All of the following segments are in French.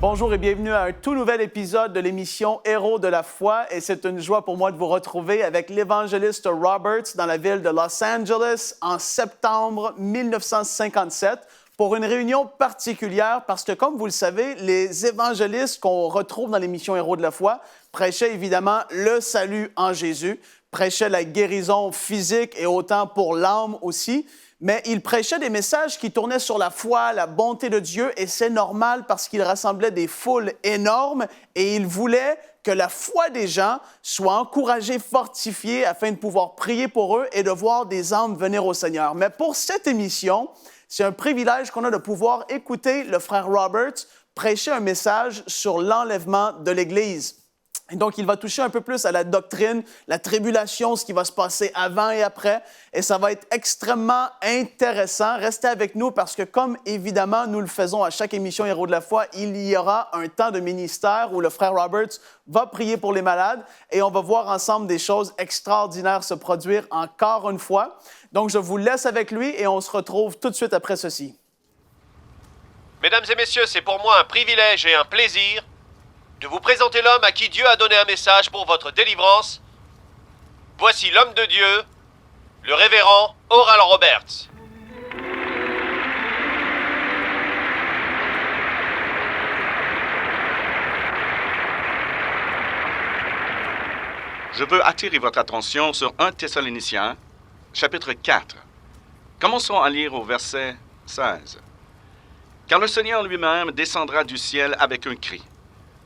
Bonjour et bienvenue à un tout nouvel épisode de l'émission Héros de la foi. Et c'est une joie pour moi de vous retrouver avec l'évangéliste Roberts dans la ville de Los Angeles en septembre 1957 pour une réunion particulière parce que, comme vous le savez, les évangélistes qu'on retrouve dans l'émission Héros de la foi prêchaient évidemment le salut en Jésus, prêchaient la guérison physique et autant pour l'âme aussi. Mais il prêchait des messages qui tournaient sur la foi, la bonté de Dieu, et c'est normal parce qu'il rassemblait des foules énormes et il voulait que la foi des gens soit encouragée, fortifiée, afin de pouvoir prier pour eux et de voir des âmes venir au Seigneur. Mais pour cette émission, c'est un privilège qu'on a de pouvoir écouter le frère Roberts prêcher un message sur l'enlèvement de l'Église. Et donc, il va toucher un peu plus à la doctrine, la tribulation, ce qui va se passer avant et après. Et ça va être extrêmement intéressant. Restez avec nous parce que, comme évidemment nous le faisons à chaque émission Héros de la foi, il y aura un temps de ministère où le frère Roberts va prier pour les malades et on va voir ensemble des choses extraordinaires se produire encore une fois. Donc, je vous laisse avec lui et on se retrouve tout de suite après ceci. Mesdames et messieurs, c'est pour moi un privilège et un plaisir de vous présenter l'homme à qui Dieu a donné un message pour votre délivrance. Voici l'homme de Dieu, le révérend Oral Roberts. Je veux attirer votre attention sur 1 Thessaloniciens, chapitre 4. Commençons à lire au verset 16. « Car le Seigneur lui-même descendra du ciel avec un cri,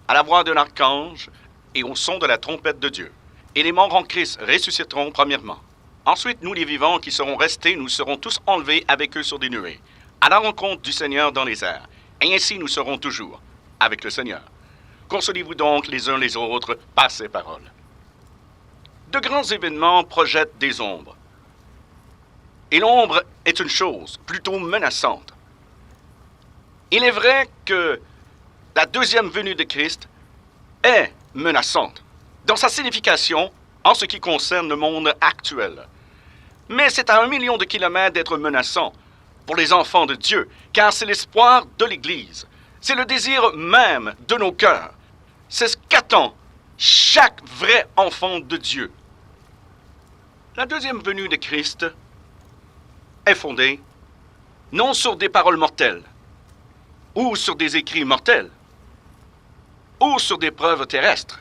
à la voix d'un archange et au son de la trompette de Dieu. Et les morts en Christ ressusciteront premièrement. Ensuite, nous les vivants qui serons restés, nous serons tous enlevés avec eux sur des nuées, à la rencontre du Seigneur dans les airs. Et ainsi nous serons toujours avec le Seigneur. Consolez-vous donc les uns les autres par ces paroles. » De grands événements projettent des ombres. Et l'ombre est une chose plutôt menaçante. Il est vrai que la deuxième venue de Christ est menaçante dans sa signification en ce qui concerne le monde actuel. Mais c'est à 1 million de kilomètres d'être menaçant pour les enfants de Dieu, car c'est l'espoir de l'Église. C'est le désir même de nos cœurs. C'est ce qu'attend chaque vrai enfant de Dieu. La deuxième venue de Christ est fondée non sur des paroles mortelles ou sur des écrits mortels, ou sur des preuves terrestres.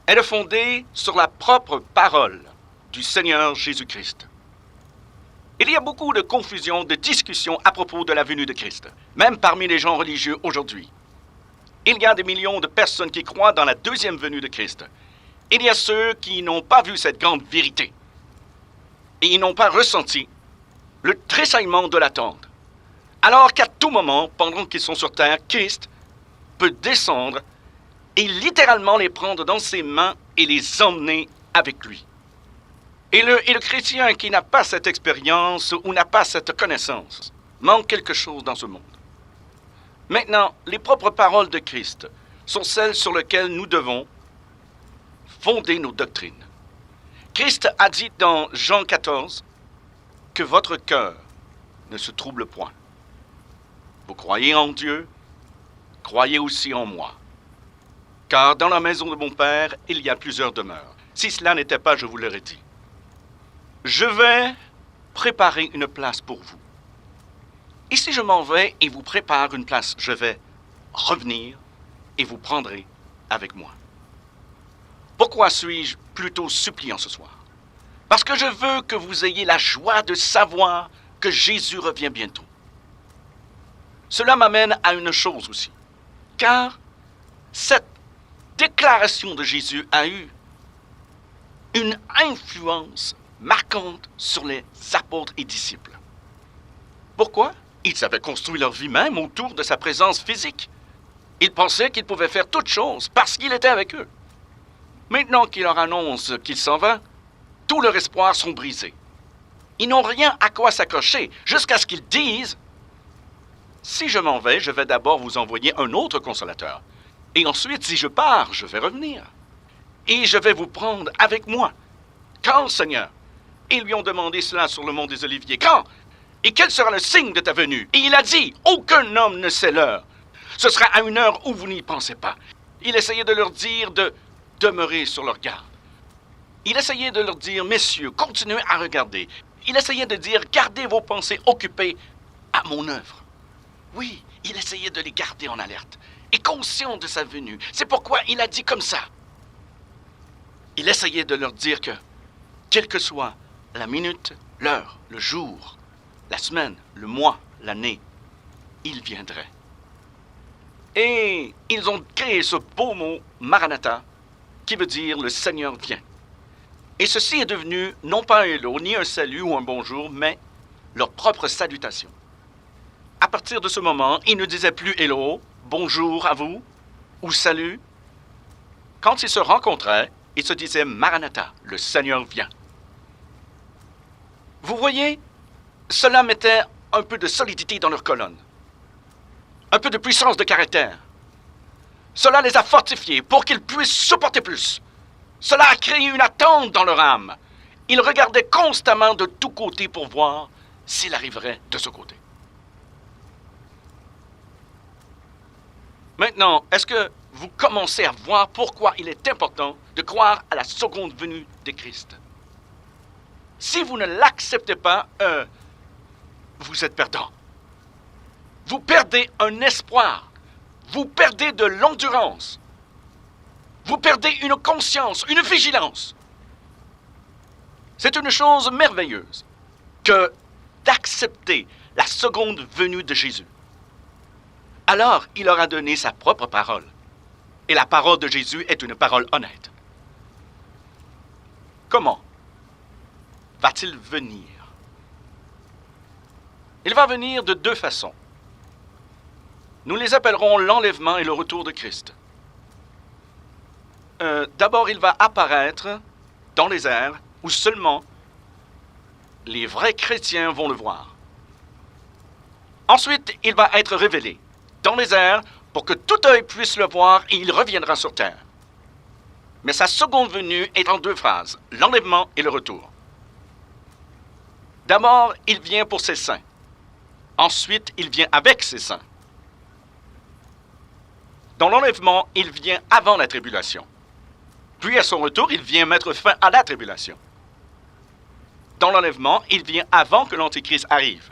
Elle est fondée sur la propre parole du Seigneur Jésus-Christ. Il y a beaucoup de confusion, de discussions à propos de la venue de Christ, même parmi les gens religieux aujourd'hui. Il y a des millions de personnes qui croient dans la deuxième venue de Christ. Il y a ceux qui n'ont pas vu cette grande vérité. Et ils n'ont pas ressenti le tressaillement de l'attente. Alors qu'à tout moment, pendant qu'ils sont sur terre, Christ peut descendre et littéralement les prendre dans ses mains et les emmener avec lui. Et le chrétien qui n'a pas cette expérience ou n'a pas cette connaissance manque quelque chose dans ce monde. Maintenant, les propres paroles de Christ sont celles sur lesquelles nous devons fonder nos doctrines. Christ a dit dans Jean 14 que votre cœur ne se trouble point. Vous croyez en Dieu, croyez aussi en moi. Car dans la maison de mon Père, il y a plusieurs demeures. Si cela n'était pas, je vous l'aurais dit. Je vais préparer une place pour vous. Et si je m'en vais et vous prépare une place, je vais revenir et vous prendrez avec moi. Pourquoi suis-je plutôt suppliant ce soir? Parce que je veux que vous ayez la joie de savoir que Jésus revient bientôt. Cela m'amène à une chose aussi, car cette déclaration de Jésus a eu une influence marquante sur les apôtres et disciples. Pourquoi? Ils avaient construit leur vie même autour de sa présence physique. Ils pensaient qu'ils pouvaient faire toutes choses parce qu'il était avec eux. Maintenant qu'il leur annonce qu'il s'en va, tous leurs espoirs sont brisés. Ils n'ont rien à quoi s'accrocher jusqu'à ce qu'ils disent « Si je m'en vais, je vais d'abord vous envoyer un autre consolateur. Et ensuite, si je pars, je vais revenir. Et je vais vous prendre avec moi. Quand, Seigneur? » Ils lui ont demandé cela sur le mont des Oliviers. Quand? Et quel sera le signe de ta venue? Et il a dit, aucun homme ne sait l'heure. Ce sera à une heure où vous n'y pensez pas. Il essayait de leur dire de demeurer sur leur garde. Il essayait de leur dire, messieurs, continuez à regarder. Il essayait de dire, gardez vos pensées occupées à mon œuvre. Oui, il essayait de les garder en alerte et conscient de sa venue. C'est pourquoi il a dit comme ça. Il essayait de leur dire que, quelle que soit la minute, l'heure, le jour, la semaine, le mois, l'année, il viendrait. Et ils ont créé ce beau mot « Maranatha » qui veut dire « le Seigneur vient ». Et ceci est devenu non pas un hello, ni un salut ou un bonjour, mais leur propre salutation. À partir de ce moment, ils ne disaient plus hello, bonjour à vous, ou salut. Quand ils se rencontraient, ils se disaient Maranatha, le Seigneur vient. Vous voyez, cela mettait un peu de solidité dans leur colonne, un peu de puissance de caractère. Cela les a fortifiés pour qu'ils puissent supporter plus. Cela a créé une attente dans leur âme. Ils regardaient constamment de tous côtés pour voir s'il arriverait de ce côté. Maintenant, est-ce que vous commencez à voir pourquoi il est important de croire à la seconde venue de Christ? Si vous ne l'acceptez pas, vous êtes perdant. Vous perdez un espoir. Vous perdez de l'endurance. Vous perdez une conscience, une vigilance. C'est une chose merveilleuse que d'accepter la seconde venue de Jésus. Alors, il leur a donné sa propre parole. Et la parole de Jésus est une parole honnête. Comment va-t-il venir? Il va venir de deux façons. Nous les appellerons l'enlèvement et le retour de Christ. D'abord, il va apparaître dans les airs où seulement les vrais chrétiens vont le voir. Ensuite, il va être révélé dans les airs pour que tout œil puisse le voir et il reviendra sur terre. Mais sa seconde venue est en deux phases, l'enlèvement et le retour. D'abord, il vient pour ses saints. Ensuite, il vient avec ses saints. Dans l'enlèvement, il vient avant la tribulation. Puis, à son retour, il vient mettre fin à la tribulation. Dans l'enlèvement, il vient avant que l'Antichrist arrive.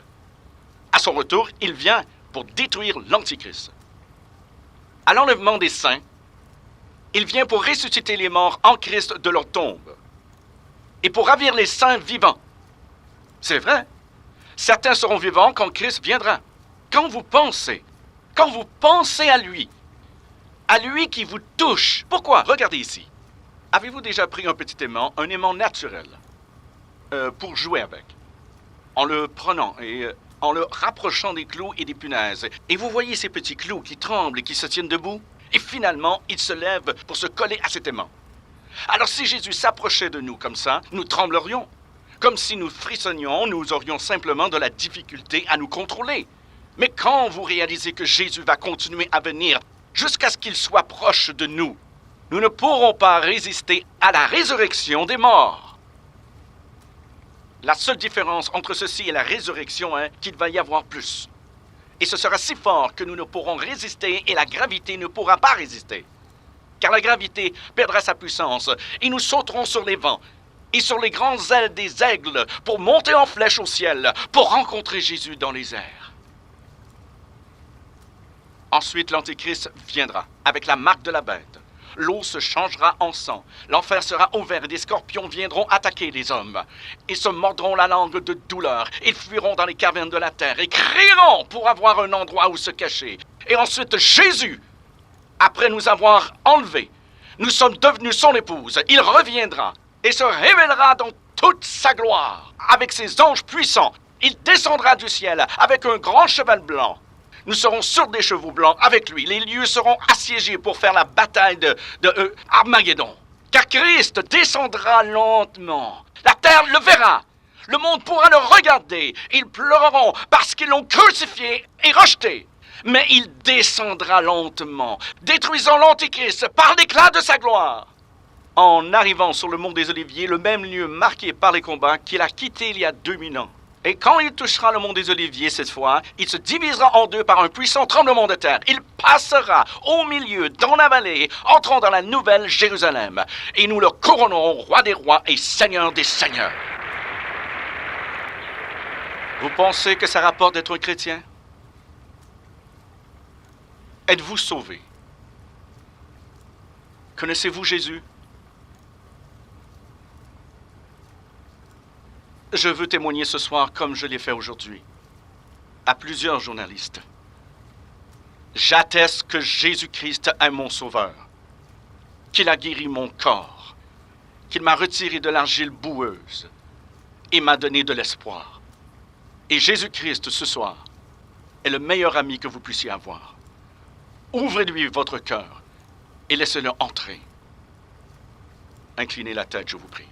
À son retour, il vient pour détruire l'Antichrist. À l'enlèvement des saints, il vient pour ressusciter les morts en Christ de leur tombe et pour ravir les saints vivants. C'est vrai. Certains seront vivants quand Christ viendra. Quand vous pensez à lui qui vous touche. Pourquoi? Regardez ici. Avez-vous déjà pris un petit aimant, un aimant naturel, pour jouer avec, en le prenant et en le rapprochant des clous et des punaises? Et vous voyez ces petits clous qui tremblent et qui se tiennent debout? Et finalement, ils se lèvent pour se coller à cet aimant. Alors si Jésus s'approchait de nous comme ça, nous tremblerions. Comme si nous frissonnions, nous aurions simplement de la difficulté à nous contrôler. Mais quand vous réalisez que Jésus va continuer à venir jusqu'à ce qu'il soit proche de nous, nous ne pourrons pas résister à la résurrection des morts. La seule différence entre ceci et la résurrection est qu'il va y avoir plus. Et ce sera si fort que nous ne pourrons résister et la gravité ne pourra pas résister. Car la gravité perdra sa puissance et nous sauterons sur les vents et sur les grandes ailes des aigles pour monter en flèche au ciel, pour rencontrer Jésus dans les airs. Ensuite, l'Antéchrist viendra avec la marque de la bête. L'eau se changera en sang. L'enfer sera ouvert et des scorpions viendront attaquer les hommes. Ils se mordront la langue de douleur. Ils fuiront dans les cavernes de la terre et crieront pour avoir un endroit où se cacher. Et ensuite, Jésus, après nous avoir enlevés, nous sommes devenus son épouse. Il reviendra et se révélera dans toute sa gloire avec ses anges puissants. Il descendra du ciel avec un grand cheval blanc. Nous serons sur des chevaux blancs avec lui. Les lieux seront assiégés pour faire la bataille de Armageddon. Car Christ descendra lentement. La terre le verra. Le monde pourra le regarder. Ils pleureront parce qu'ils l'ont crucifié et rejeté. Mais il descendra lentement, détruisant l'Antéchrist par l'éclat de sa gloire. En arrivant sur le mont des Oliviers, le même lieu marqué par les combats qu'il a quitté il y a 2000 ans, Et quand il touchera le mont des Oliviers cette fois, il se divisera en deux par un puissant tremblement de terre. Il passera au milieu, dans la vallée, entrant dans la nouvelle Jérusalem. Et nous le couronnerons roi des rois et seigneur des seigneurs. Vous pensez que ça rapporte d'être un chrétien? Êtes-vous sauvé? Connaissez-vous Jésus? Je veux témoigner ce soir comme je l'ai fait aujourd'hui, à plusieurs journalistes. J'atteste que Jésus-Christ est mon sauveur, qu'il a guéri mon corps, qu'il m'a retiré de l'argile boueuse et m'a donné de l'espoir. Et Jésus-Christ, ce soir, est le meilleur ami que vous puissiez avoir. Ouvrez-lui votre cœur et laissez-le entrer. Inclinez la tête, je vous prie.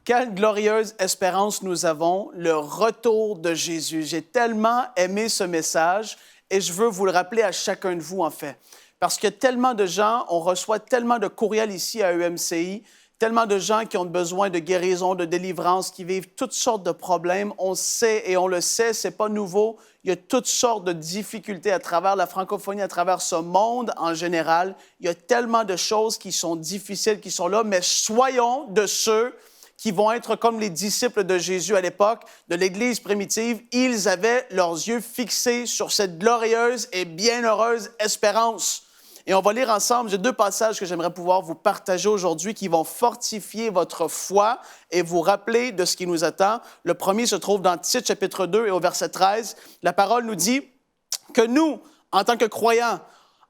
Quelle glorieuse espérance nous avons, le retour de Jésus. J'ai tellement aimé ce message et je veux vous le rappeler à chacun de vous, en fait. Parce que tellement de gens, on reçoit tellement de courriels ici à EMCI, tellement de gens qui ont besoin de guérison, de délivrance, qui vivent toutes sortes de problèmes. On sait et on le sait, c'est pas nouveau. Il y a toutes sortes de difficultés à travers la francophonie, à travers ce monde en général. Il y a tellement de choses qui sont difficiles, qui sont là, mais soyons de ceux qui vont être comme les disciples de Jésus à l'époque, de l'Église primitive. Ils avaient leurs yeux fixés sur cette glorieuse et bienheureuse espérance. Et on va lire ensemble, j'ai 2 passages que j'aimerais pouvoir vous partager aujourd'hui qui vont fortifier votre foi et vous rappeler de ce qui nous attend. Le premier se trouve dans Tite, chapitre 2 et au verset 13. La parole nous dit que nous, en tant que croyants,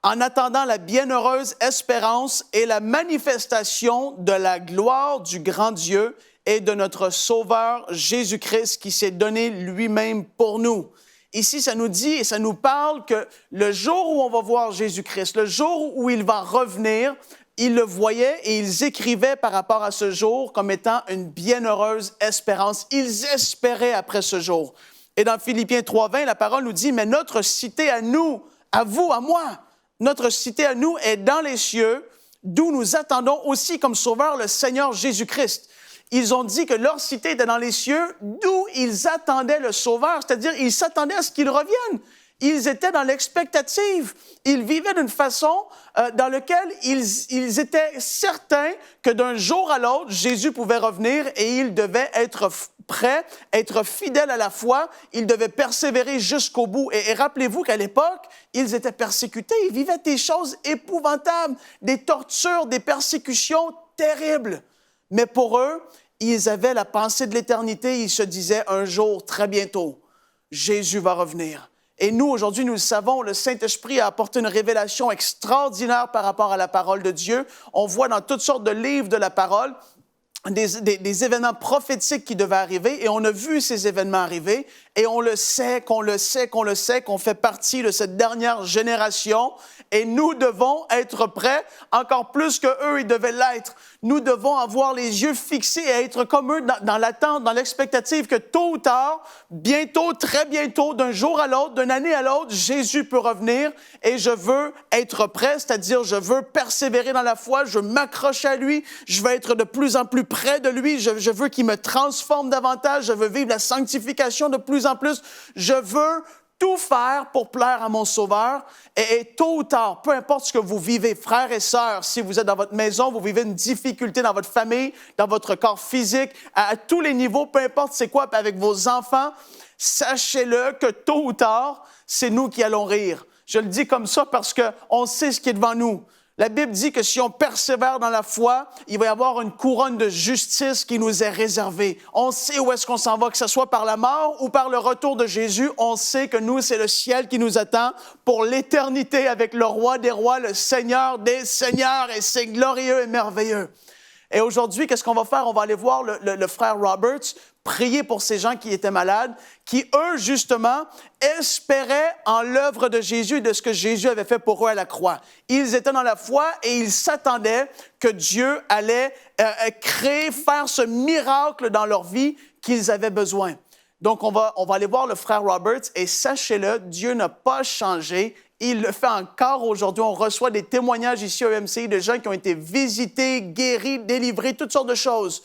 en attendant la bienheureuse espérance et la manifestation de la gloire du grand Dieu et de notre Sauveur Jésus-Christ qui s'est donné lui-même pour nous. Ici, ça nous dit et ça nous parle que le jour où on va voir Jésus-Christ, le jour où il va revenir, ils le voyaient et ils écrivaient par rapport à ce jour comme étant une bienheureuse espérance. Ils espéraient après ce jour. Et dans Philippiens 3:20, la parole nous dit, « Mais notre cité à nous, à vous, à moi, notre cité à nous est dans les cieux, d'où nous attendons aussi comme sauveur le Seigneur Jésus-Christ. » Ils ont dit que leur cité était dans les cieux, d'où ils attendaient le Sauveur, c'est-à-dire ils s'attendaient à ce qu'il revienne. Ils étaient dans l'expectative. Ils vivaient d'une façon dans laquelle ils étaient certains que d'un jour à l'autre, Jésus pouvait revenir et ils devaient être prêts, être fidèles à la foi. Ils devaient persévérer jusqu'au bout. Et rappelez-vous qu'à l'époque, ils étaient persécutés. Ils vivaient des choses épouvantables, des tortures, des persécutions terribles. Mais pour eux, ils avaient la pensée de l'éternité. Ils se disaient un jour, très bientôt, Jésus va revenir. Et nous, aujourd'hui, nous le savons, le Saint-Esprit a apporté une révélation extraordinaire par rapport à la parole de Dieu. On voit dans toutes sortes de livres de la parole des événements prophétiques qui devaient arriver et on a vu ces événements arriver et on le sait, qu'on fait partie de cette dernière génération et nous devons être prêts encore plus qu'eux, ils devaient l'être. Nous devons avoir les yeux fixés et être comme eux dans l'attente, dans l'expectative que tôt ou tard, bientôt, très bientôt, d'un jour à l'autre, d'une année à l'autre, Jésus peut revenir et je veux être prêt, c'est-à-dire je veux persévérer dans la foi, je m'accroche à lui, je veux être de plus en plus près de lui, je veux qu'il me transforme davantage, je veux vivre la sanctification de plus en plus, je veux tout faire pour plaire à mon Sauveur. Et tôt ou tard, peu importe ce que vous vivez, frères et sœurs, si vous êtes dans votre maison, vous vivez une difficulté dans votre famille, dans votre corps physique, à tous les niveaux, peu importe c'est quoi, avec vos enfants, sachez-le que tôt ou tard, c'est nous qui allons rire. Je le dis comme ça parce qu'on sait ce qui est devant nous. La Bible dit que si on persévère dans la foi, il va y avoir une couronne de justice qui nous est réservée. On sait où est-ce qu'on s'en va, que ce soit par la mort ou par le retour de Jésus. On sait que nous, c'est le ciel qui nous attend pour l'éternité avec le roi des rois, le Seigneur des seigneurs, et c'est glorieux et merveilleux. Et aujourd'hui, qu'est-ce qu'on va faire? On va aller voir le frère Roberts, prier pour ces gens qui étaient malades, qui, eux, justement, espéraient en l'œuvre de Jésus et de ce que Jésus avait fait pour eux à la croix. Ils étaient dans la foi et ils s'attendaient que Dieu allait faire ce miracle dans leur vie qu'ils avaient besoin. Donc, on va aller voir le frère Roberts et sachez-le, Dieu n'a pas changé. Il le fait encore aujourd'hui. On reçoit des témoignages ici au MCI de gens qui ont été visités, guéris, délivrés, toutes sortes de choses.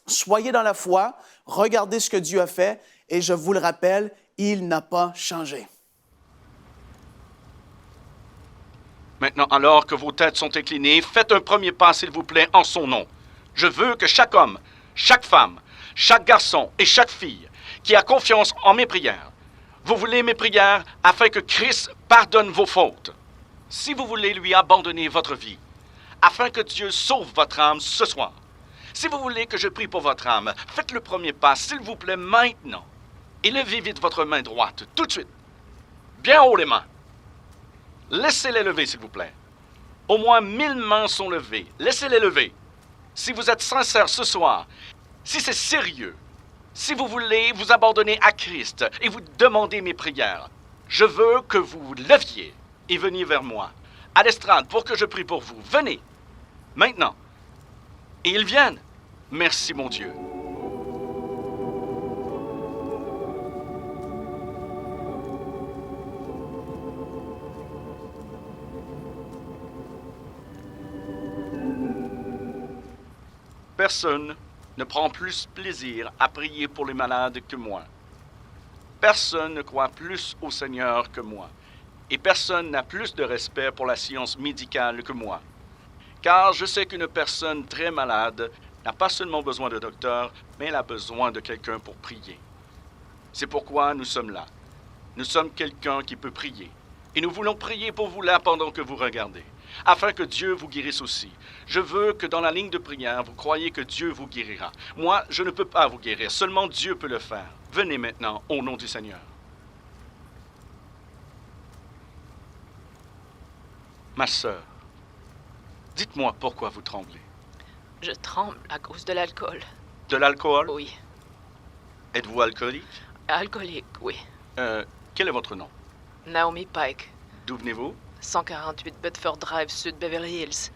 Soyez dans la foi, regardez ce que Dieu a fait Et je vous le rappelle, il n'a pas changé. Maintenant, alors que vos têtes sont inclinées, faites un premier pas, s'il vous plaît, en son nom. Je veux que chaque homme, chaque femme, chaque garçon et chaque fille qui a confiance en mes prières, vous voulez mes prières afin que Christ pardonne vos fautes. Si vous voulez lui abandonner votre vie, afin que Dieu sauve votre âme ce soir. Si vous voulez que je prie pour votre âme, faites le premier pas, s'il vous plaît, maintenant. Et levez vite votre main droite, tout de suite. Bien haut les mains. Laissez-les lever, s'il vous plaît. Au moins 1000 mains sont levées. Laissez-les lever. Si vous êtes sincère ce soir, si c'est sérieux, si vous voulez vous abandonner à Christ et vous demander mes prières, je veux que vous leviez et veniez vers moi, à l'estrade, pour que je prie pour vous. Venez, maintenant. Et ils viennent. Merci, mon Dieu. Personne ne prend plus plaisir à prier pour les malades que moi. Personne ne croit plus au Seigneur que moi. Et personne n'a plus de respect pour la science médicale que moi. Car je sais qu'une personne très malade n'a pas seulement besoin de docteur, mais elle a besoin de quelqu'un pour prier. C'est pourquoi nous sommes là. Nous sommes quelqu'un qui peut prier. Et nous voulons prier pour vous là pendant que vous regardez, afin que Dieu vous guérisse aussi. Je veux que dans la ligne de prière, vous croyez que Dieu vous guérira. Moi, je ne peux pas vous guérir, seulement Dieu peut le faire. Venez maintenant, au nom du Seigneur. Ma sœur, dites-moi pourquoi vous tremblez. Je tremble à cause de l'alcool. De l'alcool? Oui. Êtes-vous alcoolique? Alcoolique, oui. Quel est votre nom? Naomi Pike, D'où venez-vous? 148 Bedford Drive, Sud Beverly Hills.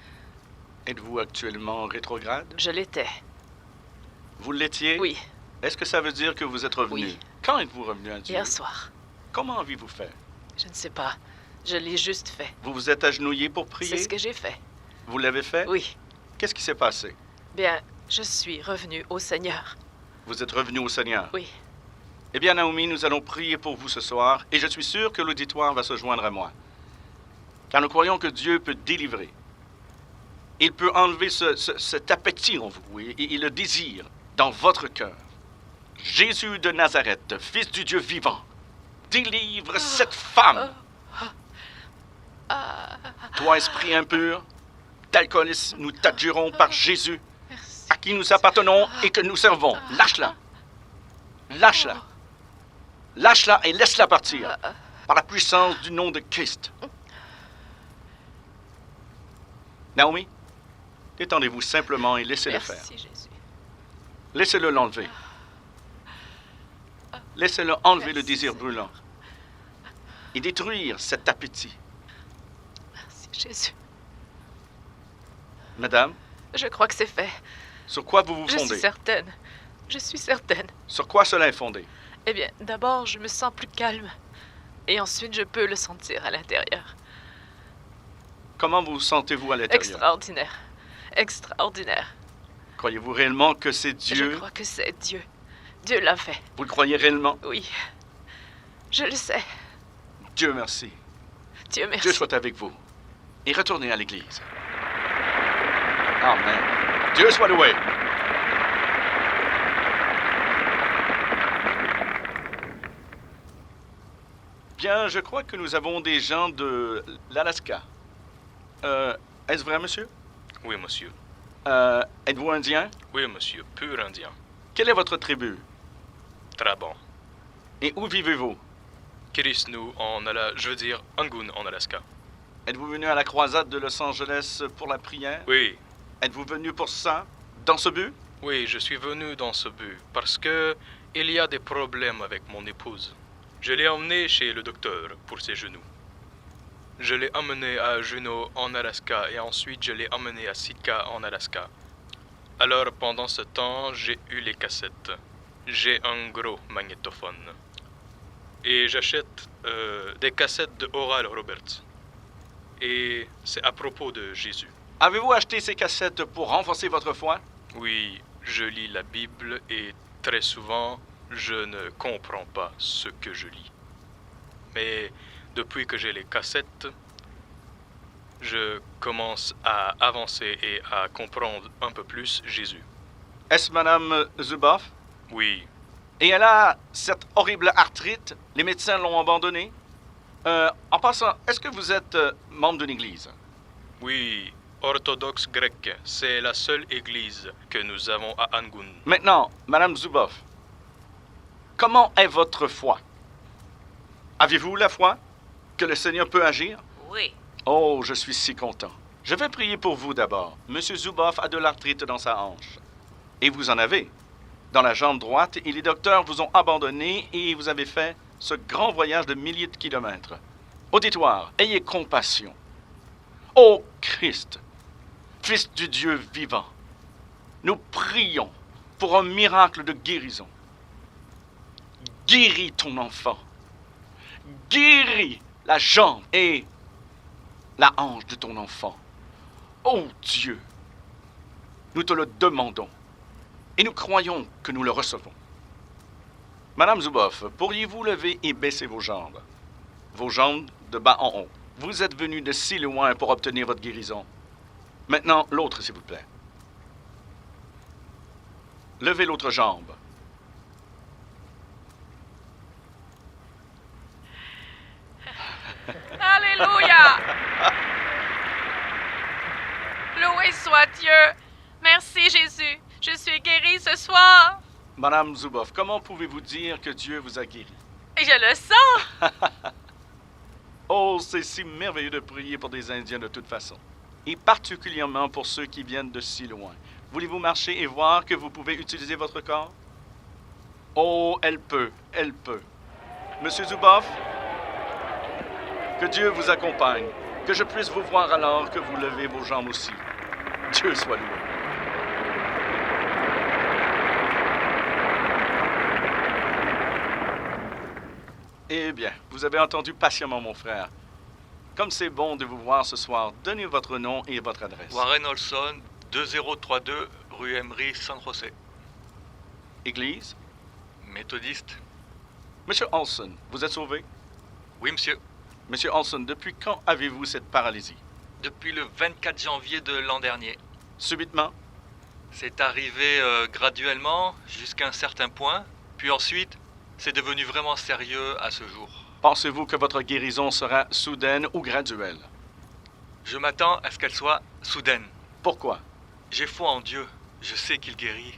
Êtes-vous actuellement rétrograde? Je l'étais. Vous l'étiez? Oui, Est-ce que ça veut dire que vous êtes revenu? Oui. Quand êtes-vous revenu à Dieu? hier soir. Comment avez-vous fait? Je ne sais pas. Je l'ai juste fait. Vous vous êtes agenouillé pour prier? C'est ce que j'ai fait. Vous l'avez fait? Oui. Qu'est-ce qui s'est passé? Bien, je suis revenu au Seigneur. Vous êtes revenu au Seigneur? Oui. Eh bien, Naomi, nous allons prier pour vous ce soir, et je suis sûr que l'auditoire va se joindre à moi. Car nous croyons que Dieu peut délivrer. Il peut enlever cet appétit en vous et le désir dans votre cœur. Jésus de Nazareth, Fils du Dieu vivant, délivre cette femme. Toi, esprit impur, d'alcoolisme, nous t'adjurons par Jésus, Merci. à qui nous appartenons et que nous servons. Lâche-la. Lâche-la. Lâche-la et laisse-la partir, par la puissance du nom de Christ. Naomi, détendez-vous simplement et laissez-le faire. Merci, Jésus. Laissez-le l'enlever. Laissez-le enlever le Merci, désir Seigneur. brûlant et détruire cet appétit. Merci, Jésus. Madame, Je crois que c'est fait. sur quoi vous vous Je suis fondez? certaine. Je suis certaine. Sur quoi cela est fondé? Eh bien, d'abord, je me sens plus calme. Et ensuite, je peux le sentir à l'intérieur. Comment vous sentez-vous à l'intérieur? Extraordinaire. Extraordinaire. Croyez-vous réellement que c'est Je Dieu? crois que c'est Dieu. Dieu l'a fait. Vous le croyez réellement? Oui. Je le sais. Dieu merci. Dieu merci. Dieu soit avec vous. Et retournez à l'église. Amen. Dieu soit loué. Bien, je crois que nous avons des gens de l'Alaska. Est-ce vrai, monsieur? Oui, monsieur. Êtes-vous indien? Oui, monsieur. Pur indien. Quelle est votre tribu? Très bon. Et où vivez-vous? Kirisnu je veux dire Angun en Alaska. Êtes-vous venu à la croisade de Los Angeles pour la prière? Oui. Êtes-vous venu pour ça? Dans ce but? Oui, je suis venu dans ce but parce que il y a des problèmes avec mon épouse. Je l'ai emmenée chez le docteur pour ses genoux. Je l'ai emmenée à Juneau en Alaska et ensuite je l'ai emmenée à Sitka en Alaska. Alors pendant ce temps, j'ai eu les cassettes. J'ai un gros magnétophone. Et j'achète des cassettes de Oral Roberts. Et c'est à propos de Jésus. Avez-vous acheté ces cassettes pour renforcer votre foi? Oui, je lis la Bible et très souvent, je ne comprends pas ce que je lis. Mais depuis que j'ai les cassettes, je commence à avancer et à comprendre un peu plus Jésus. Est-ce Madame Zuboff? Oui, Et elle a cette horrible arthrite. Les médecins l'ont abandonnée. En passant, est-ce que vous êtes membre d'une église? oui, orthodoxe grec, c'est la seule église que nous avons à Angoun. Maintenant, Madame Zuboff, comment est votre foi? Avez-vous la foi que le Seigneur peut agir? Oui. Oh, je suis si content. Je vais prier pour vous d'abord. Monsieur Zuboff a de l'arthrite dans sa hanche. Et vous en avez. Dans la jambe droite, et les docteurs vous ont abandonné et vous avez fait ce grand voyage de milliers de kilomètres. Auditoire, ayez compassion. Ô Christ, Fils du Dieu vivant, nous prions pour un miracle de guérison. Guéris ton enfant. Guéris la jambe et la hanche de ton enfant. Ô Dieu, nous te le demandons et nous croyons que nous le recevons. Madame Zuboff, pourriez-vous lever et baisser vos jambes? Vos jambes de bas en haut. Vous êtes venu de si loin pour obtenir votre guérison. Maintenant, l'autre, s'il vous plaît. Levez l'autre jambe. Alléluia! Loué soit Dieu! Merci Jésus! Je suis guérie ce soir! Madame Zuboff, comment pouvez-vous dire que Dieu vous a guéri? Et je le sens! Oh, c'est si merveilleux de prier pour des Indiens de toute façon. Et particulièrement pour ceux qui viennent de si loin. Voulez-vous marcher et voir que vous pouvez utiliser votre corps? Oh, elle peut, elle peut. Monsieur Zuboff, que Dieu vous accompagne. Que je puisse vous voir alors que vous levez vos jambes aussi. Dieu soit loué. Eh bien, vous avez entendu patiemment mon frère. Comme c'est bon de vous voir ce soir, donnez votre nom et votre adresse. Warren Olson, 2032 rue Emery, San José. Église? Méthodiste. Monsieur Olson, vous êtes sauvé? Oui, monsieur. Monsieur Olson, depuis quand avez-vous cette paralysie? Depuis le 24 janvier de l'an dernier. Subitement? C'est arrivé graduellement jusqu'à un certain point, puis ensuite, c'est devenu vraiment sérieux à ce jour. Pensez-vous que votre guérison sera soudaine ou graduelle? Je m'attends à ce qu'elle soit soudaine. Pourquoi? J'ai foi en Dieu, je sais qu'il guérit,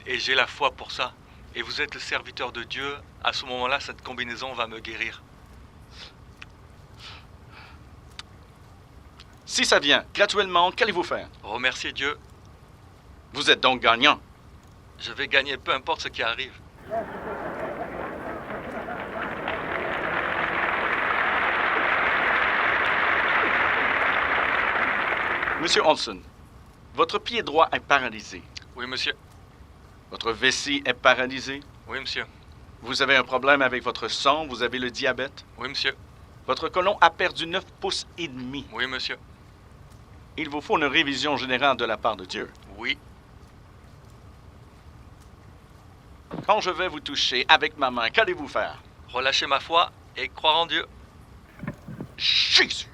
et j'ai la foi pour ça. Et vous êtes le serviteur de Dieu, à ce moment-là, cette combinaison va me guérir. Si ça vient graduellement, qu'allez-vous faire? Remerciez Dieu, Vous êtes donc gagnant. je vais gagner peu importe ce qui arrive. Monsieur Olson, votre pied droit est paralysé. Oui, monsieur. Votre vessie est paralysée. Oui, monsieur. Vous avez un problème avec votre sang. Vous avez le diabète. Oui, monsieur. Votre côlon a perdu 9 pouces et demi. Oui, monsieur. Il vous faut une révision générale de la part de Dieu. Oui. Quand je vais vous toucher avec ma main, qu'allez-vous faire? Relâchez ma foi et croire en Dieu. Jésus!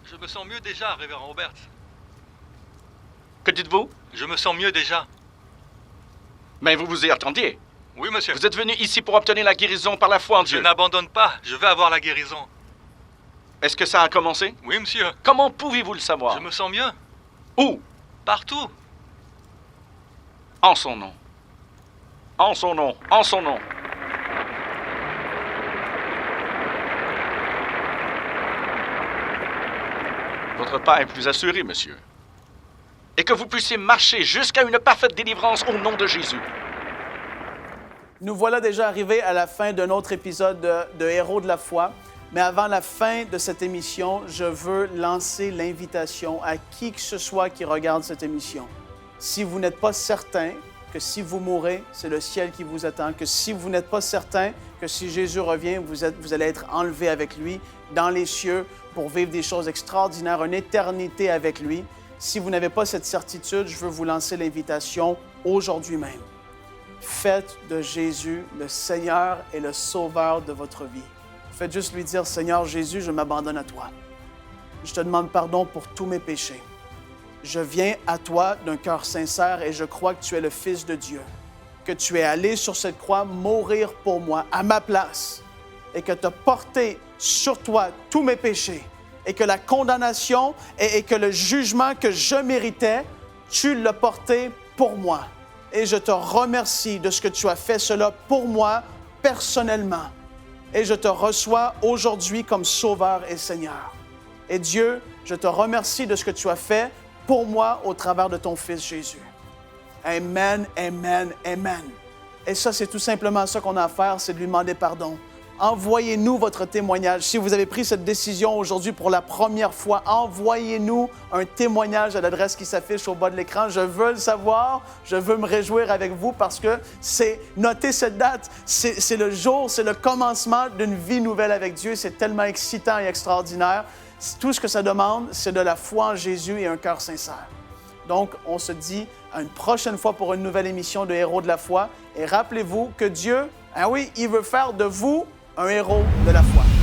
Je me sens mieux déjà, révérend Robert. Que dites-vous? Je me sens mieux déjà. Mais vous vous y attendiez. Oui, monsieur. Vous êtes venu ici pour obtenir la guérison par la foi en Je Dieu. n'abandonne pas. Je vais avoir la guérison. Est-ce que ça a commencé? Oui, monsieur. Comment pouvez-vous le savoir? Je me sens mieux. Où? Partout. En son nom. En son nom. En son nom. Votre pas est plus assuré, monsieur. Et que vous puissiez marcher jusqu'à une parfaite délivrance au nom de Jésus. Nous voilà déjà arrivés à la fin d'un autre épisode de Héros de la foi. Mais avant la fin de cette émission, je veux lancer l'invitation à qui que ce soit qui regarde cette émission. Si vous n'êtes pas certain que si vous mourrez, c'est le ciel qui vous attend, que si vous n'êtes pas certain que si Jésus revient, vous allez être enlevé avec lui dans les cieux pour vivre des choses extraordinaires, une éternité avec lui. Si vous n'avez pas cette certitude, je veux vous lancer l'invitation aujourd'hui même. Faites de Jésus le Seigneur et le Sauveur de votre vie. Faites juste lui dire, Seigneur Jésus, je m'abandonne à toi. Je te demande pardon pour tous mes péchés. Je viens à toi d'un cœur sincère et je crois que tu es le Fils de Dieu, que tu es allé sur cette croix mourir pour moi, à ma place, et que tu as porté sur toi tous mes péchés, et que la condamnation et que le jugement que je méritais, tu l'as porté pour moi. Et je te remercie de ce que tu as fait cela pour moi personnellement. Et je te reçois aujourd'hui comme Sauveur et Seigneur. Et Dieu, je te remercie de ce que tu as fait pour moi au travers de ton Fils Jésus. Amen, amen, amen. Et ça, c'est tout simplement ça qu'on a à faire, c'est de lui demander pardon. Envoyez-nous votre témoignage. Si vous avez pris cette décision aujourd'hui pour la première fois, envoyez-nous un témoignage à l'adresse qui s'affiche au bas de l'écran. Je veux le savoir, je veux me réjouir avec vous parce que c'est, notez cette date, c'est le jour, c'est le commencement d'une vie nouvelle avec Dieu. C'est tellement excitant et extraordinaire. Tout ce que ça demande, c'est de la foi en Jésus et un cœur sincère. Donc, on se dit à une prochaine fois pour une nouvelle émission de Héros de la foi. Et rappelez-vous que Dieu, ah oui, il veut faire de vous un héros de la foi.